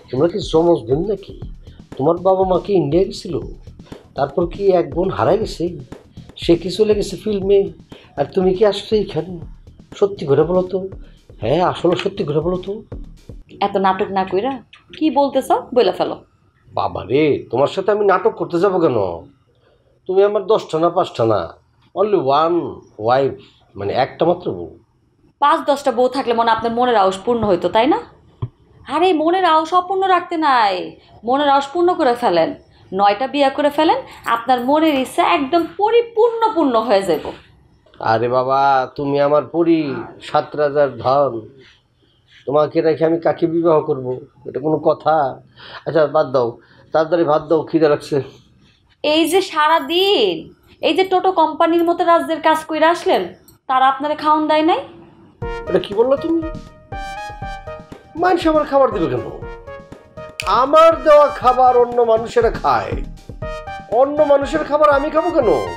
তোমরা কি যমজ বোন নাকি? তোমার বাবা মা কি ইন্ডিয়া গেছিল? তারপর কি এক বোন হারাই গেছে, সে কি চলে গেছে ফিল্মে, আর তুমি কি আসছো এইখানে? সত্যি করে বলো তো। হ্যাঁ, আসলে সত্যি করে বলো তো। এত নাটক না কইরা কি বলতেছ বইলা ফেলো। বাবা রে, তোমার সাথে আমি নাটক করতে যাবো কেন? তুমি আমার 10টা না 5টা না, অনলি ওয়ান ওয়াইফ, মানে একটা মাত্র বউ। 5-10টা বউ থাকলে মনে আপনার মনের আউস পূর্ণ হইতো, তাই না? আরে মনের আউস অপূর্ণ রাখতে নাই, মনের আউস পূর্ণ করে ফেলেন। 9টা বিয়া করে ফেলেন, আপনার মনের ইচ্ছা একদম পরিপূর্ণ পূর্ণ হয়ে যাব। আরে বাবা, তুমি আমার পরি, 7 রাজার ধন, তোমাকে রেখে আমি কাকে বিবাহ করব? এটা কোনো কথা? আচ্ছা বাদ দাও, তাড়াতাড়ি ভাত দাও, খিদে লাগছে। এই যে সারা দিন এই যে টোটো কোম্পানির মতো রাজ্যের কাজ কইরা আসলেন, তারা আপনারে খাওন দেয় নাই? এটা কি বললো তুমি? মানুষ আমার খাবার দেবে কেন? আমার দেওয়া খাবার অন্য মানুষেরা খায়, অন্য মানুষের খাবার আমি খাবো কেন?